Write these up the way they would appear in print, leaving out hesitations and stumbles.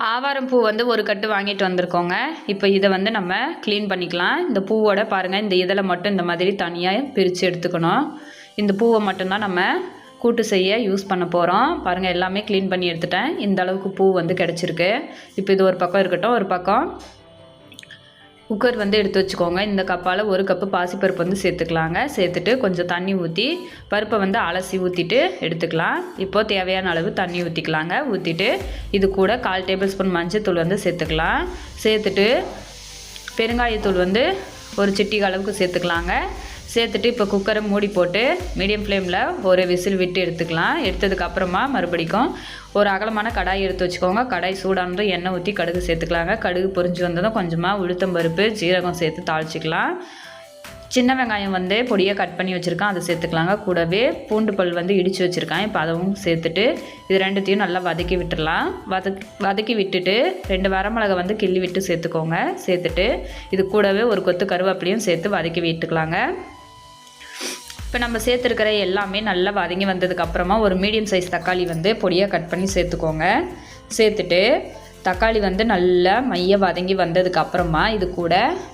ஆவாரம் பூ வந்து ஒரு கட்டு வாங்கிட்டு வந்திருக்கோங்க. இப்போ இதை வந்து நம்ம க்ளீன் பண்ணிக்கலாம். இந்த பூவோட பாருங்கள், இந்த இதில் மட்டும் இந்த மாதிரி தனியாக பிரித்து எடுத்துக்கணும். இந்த பூவை மட்டும்தான் நம்ம கூட்டு செய்ய யூஸ் பண்ண போகிறோம். பாருங்கள், எல்லாமே க்ளீன் பண்ணி எடுத்துட்டேன். இந்த அளவுக்கு பூ வந்து கிடச்சிருக்கு. இப்போ இது ஒரு பக்கம் இருக்கட்டும். ஒரு பக்கம் குக்கர் வந்து எடுத்து வச்சுக்கோங்க. இந்த கப்பால் ஒரு கப்பு பாசிப்பருப்பு வந்து சேர்த்துக்கலாங்க. சேர்த்துட்டு கொஞ்சம் தண்ணி ஊற்றி பருப்பை வந்து அலசி ஊற்றிட்டு எடுத்துக்கலாம். இப்போது தேவையான அளவு தண்ணி ஊற்றிக்கலாங்க. ஊற்றிட்டு இது கூட 1/4 டேபிள் ஸ்பூன் மஞ்சள்தூள் வந்து சேர்த்துக்கலாம். சேர்த்துட்டு பெருங்காயத்தூள் வந்து ஒரு சிட்டிகை அளவுக்கு சேர்த்துக்கலாங்க. சேர்த்துட்டு இப்போ குக்கரை மூடி போட்டு மீடியம் ஃப்ளேமில் ஒரு விசில் விட்டு எடுத்துக்கலாம். எடுத்ததுக்கப்புறமா மறுபடிக்கும் ஒரு அகலமான கடாய் எடுத்து வச்சுக்கோங்க. கடாய் சூடானதும் எண்ணெய் ஊற்றி கடுகு சேர்த்துக்கலாங்க. கடுகு பொரிஞ்சு வந்ததும் கொஞ்சமாக உளுத்தம்பருப்பு ஜீரகம் சேர்த்து தாளிச்சிக்கலாம். சின்ன வெங்காயம் வந்து பொடியாக கட் பண்ணி வச்சுருக்கேன், அதை சேர்த்துக்கலாங்க. கூடவே பூண்டு பல் வந்து இடித்து வச்சுருக்கேன். இப்போ அதுவும் சேர்த்துட்டு இது ரெண்டுத்தையும் நல்லா வதக்கி விட்டுடலாம். வதக்கி விட்டுட்டு 2 வரமிளகா வந்து கிள்ளி விட்டு சேர்த்துக்கோங்க. சேர்த்துட்டு இது கூடவே ஒரு கொத்து கருவேப்பிலையும் சேர்த்து வதக்கி விட்டுக்கலாங்க. இப்போ நம்ம சேர்த்துருக்கிற எல்லாமே நல்லா வதங்கி வந்ததுக்கப்புறமா ஒரு மீடியம் சைஸ் தக்காளி வந்து பொடியாக கட் பண்ணி சேர்த்துக்கோங்க. சேர்த்துட்டு தக்காளி வந்து நல்லா மைய வதங்கி வந்ததுக்கப்புறமா இது கூட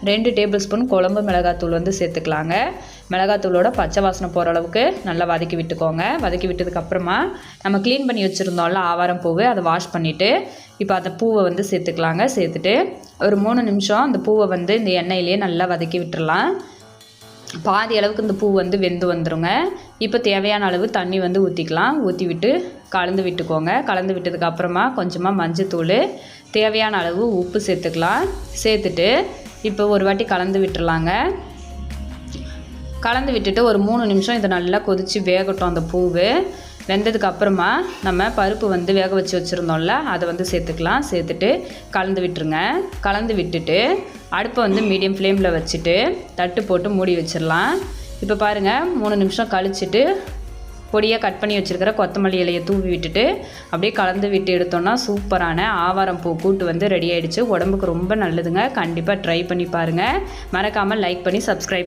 2 டேபிள் ஸ்பூன் குழம்பு மிளகாத்தூள் வந்து சேர்த்துக்கலாங்க. மிளகாத்தூளோட பச்சை வாசனை போகிற அளவுக்கு நல்லா வதக்கி விட்டுக்கோங்க. வதக்கி விட்டதுக்கப்புறமா நம்ம க்ளீன் பண்ணி வச்சுருந்தோம்ல ஆவாரம் பூவு, அதை வாஷ் பண்ணிவிட்டு இப்போ அந்த பூவை வந்து சேர்த்துக்கலாங்க. சேர்த்துட்டு ஒரு 3 நிமிஷம் அந்த பூவை வந்து இந்த எண்ணெயிலேயே நல்லா வதக்கி விட்டுடலாம். பாதி அளவுக்கு இந்த பூ வந்து வெந்து வந்துடுங்க. இப்போ தேவையான அளவு தண்ணி வந்து ஊற்றிக்கலாம். ஊற்றி விட்டு கலந்து விட்டுக்கோங்க. கலந்து விட்டதுக்கப்புறமா கொஞ்சமாக மஞ்சத்தூள், தேவையான அளவு உப்பு சேர்த்துக்கலாம். சேர்த்துட்டு இப்போ ஒரு வாட்டி கலந்து விட்டுடலாங்க. கலந்து விட்டுட்டு ஒரு 3 நிமிஷம் இதை நல்லா கொதித்து வேகட்டும். அந்த பூவு வெந்ததுக்கப்புறமா நம்ம பருப்பு வந்து வேக வச்சு வச்சுருந்தோம்ல, அதை வந்து சேர்த்துக்கலாம். சேர்த்துட்டு கலந்து விட்டுருங்க. கலந்து விட்டுட்டு அடுப்பை வந்து மீடியம் ஃப்ளேமில் வச்சுட்டு தட்டு போட்டு மூடி வச்சிடலாம். இப்போ பாருங்கள், 3 நிமிஷம் கழிச்சிட்டு பொடியாக கட் பண்ணி வச்சுருக்கிற கொத்தமல்லி இலையை தூவி விட்டுட்டு அப்படியே கலந்து விட்டு எடுத்தோன்னா சூப்பரான ஆவாரம் பூ கூட்டு வந்து ரெடி ஆகிடுச்சு. உடம்புக்கு ரொம்ப நல்லதுங்க. கண்டிப்பாக ட்ரை பண்ணி பாருங்கள். மறக்காமல் லைக் பண்ணி சப்ஸ்கிரைப்